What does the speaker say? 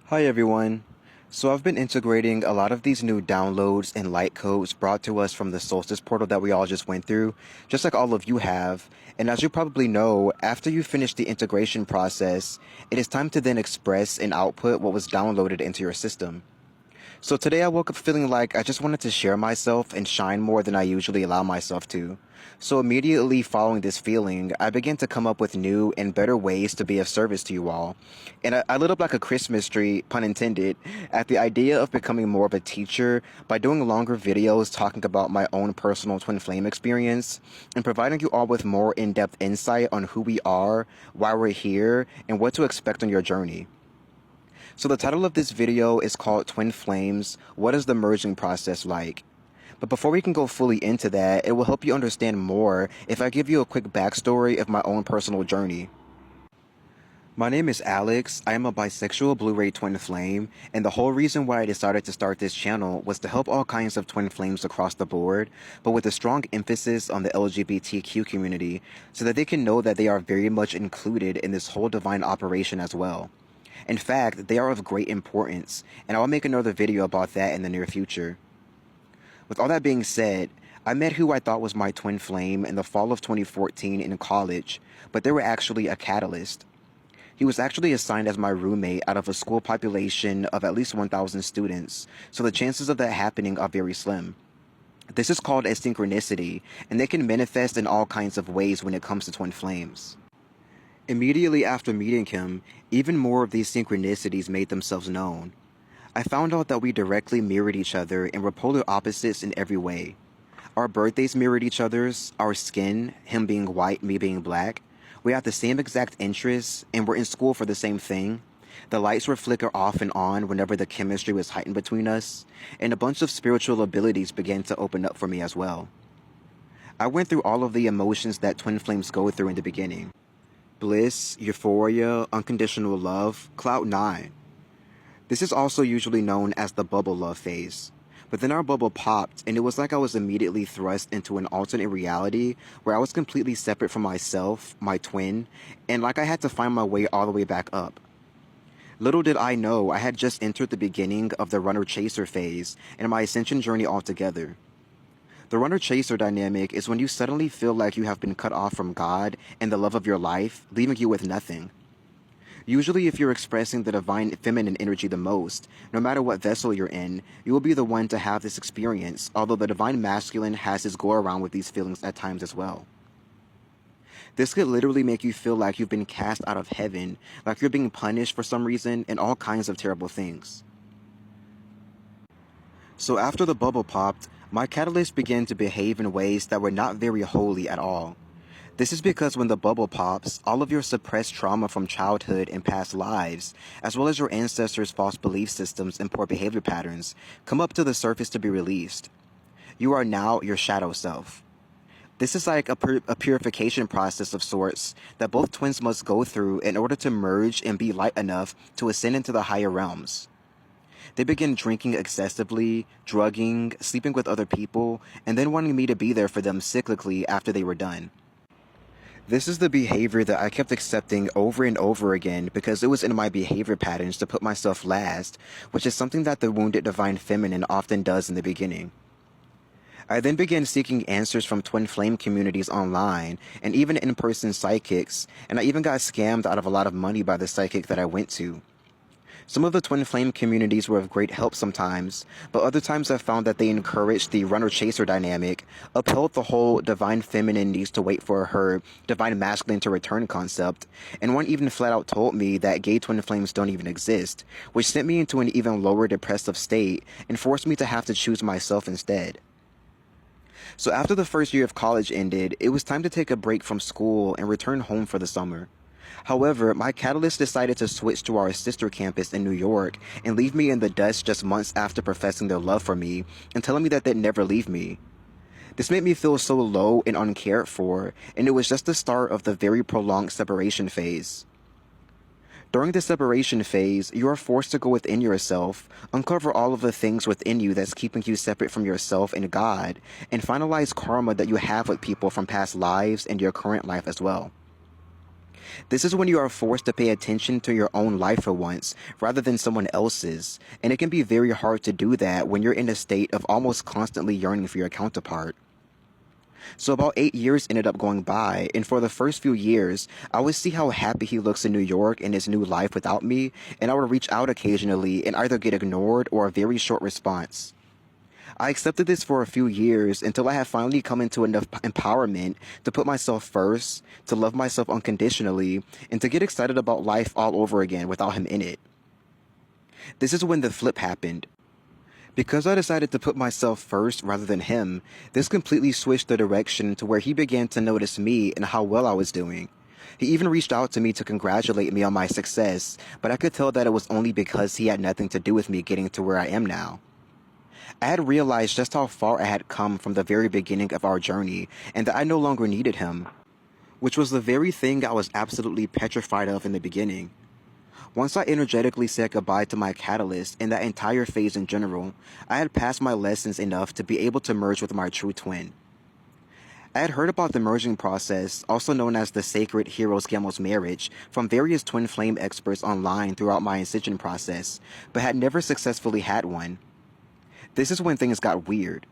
Hi everyone. So I've been integrating a lot of these new downloads and light codes brought to us from the Solstice portal that we all just went through, just like all of you have. And as you probably know, after you finish the integration process, it is time to then express and output what was downloaded into your system. So today I woke up feeling like I just wanted to share myself and shine more than I usually allow myself to. So immediately following this feeling, I began to come up with new and better ways to be of service to you all. And I lit up like a Christmas tree, pun intended, at the idea of becoming more of a teacher by doing longer videos talking about my own personal twin flame experience and providing you all with more in-depth insight on who we are, why we're here, and what to expect on your journey. So the title of this video is called Twin Flames, What is the Merging Process Like? But before we can go fully into that, it will help you understand more if I give you a quick backstory of my own personal journey. My name is Alex, I am a bisexual Blu-ray twin flame, and the whole reason why I decided to start this channel was to help all kinds of twin flames across the board, but with a strong emphasis on the LGBTQ community, so that they can know that they are very much included in this whole divine operation as well. In fact, they are of great importance, and I'll make another video about that in the near future. With all that being said, I met who I thought was my twin flame in the fall of 2014 in college, but they were actually a catalyst. He was actually assigned as my roommate out of a school population of at least 1,000 students, so the chances of that happening are very slim. This is called a synchronicity, and they can manifest in all kinds of ways when it comes to twin flames. Immediately after meeting him, even more of these synchronicities made themselves known. I found out that we directly mirrored each other and were polar opposites in every way. Our birthdays mirrored each other's, our skin, him being white, me being black. We had the same exact interests and were in school for the same thing. The lights would flicker off and on whenever the chemistry was heightened between us, and a bunch of spiritual abilities began to open up for me as well. I went through all of the emotions that twin flames go through in the beginning. Bliss, euphoria, unconditional love, cloud 9. This is also usually known as the bubble love phase. But then our bubble popped, and it was like I was immediately thrust into an alternate reality where I was completely separate from myself, my twin, and like I had to find my way all the way back up. Little did I know I had just entered the beginning of the runner-chaser phase and my ascension journey altogether. The runner-chaser dynamic is when you suddenly feel like you have been cut off from God and the love of your life, leaving you with nothing. Usually if you're expressing the divine feminine energy the most, no matter what vessel you're in, you will be the one to have this experience, although the divine masculine has his go around with these feelings at times as well. This could literally make you feel like you've been cast out of heaven, like you're being punished for some reason, and all kinds of terrible things. So after the bubble popped, my catalyst began to behave in ways that were not very holy at all. This is because when the bubble pops, all of your suppressed trauma from childhood and past lives, as well as your ancestors' false belief systems and poor behavior patterns, come up to the surface to be released. You are now your shadow self. This is like a purification process of sorts that both twins must go through in order to merge and be light enough to ascend into the higher realms. They begin drinking excessively, drugging, sleeping with other people, and then wanting me to be there for them cyclically after they were done. This is the behavior that I kept accepting over and over again because it was in my behavior patterns to put myself last, which is something that the wounded divine feminine often does in the beginning. I then began seeking answers from twin flame communities online and even in-person psychics, and I even got scammed out of a lot of money by the psychic that I went to. Some of the twin flame communities were of great help sometimes, but other times I found that they encouraged the runner-chaser dynamic, upheld the whole divine feminine needs to wait for her divine masculine to return concept, and one even flat out told me that gay twin flames don't even exist, which sent me into an even lower depressive state and forced me to have to choose myself instead. So after the first year of college ended, it was time to take a break from school and return home for the summer. However, my catalyst decided to switch to our sister campus in New York and leave me in the dust just months after professing their love for me and telling me that they'd never leave me. This made me feel so low and uncared for, and it was just the start of the very prolonged separation phase. During the separation phase, you are forced to go within yourself, uncover all of the things within you that's keeping you separate from yourself and God, and finalize karma that you have with people from past lives and your current life as well. This is when you are forced to pay attention to your own life for once, rather than someone else's, and it can be very hard to do that when you're in a state of almost constantly yearning for your counterpart. So about 8 years ended up going by, and for the first few years, I would see how happy he looks in New York in his new life without me, and I would reach out occasionally and either get ignored or a very short response. I accepted this for a few years until I had finally come into enough empowerment to put myself first, to love myself unconditionally, and to get excited about life all over again without him in it. This is when the flip happened. Because I decided to put myself first rather than him, this completely switched the direction to where he began to notice me and how well I was doing. He even reached out to me to congratulate me on my success, but I could tell that it was only because he had nothing to do with me getting to where I am now. I had realized just how far I had come from the very beginning of our journey, and that I no longer needed him, which was the very thing I was absolutely petrified of in the beginning. Once I energetically said goodbye to my catalyst and that entire phase in general, I had passed my lessons enough to be able to merge with my true twin. I had heard about the merging process, also known as the sacred Heroes Gamos marriage, from various twin flame experts online throughout my Ascension process, but had never successfully had one. This is when things got weird.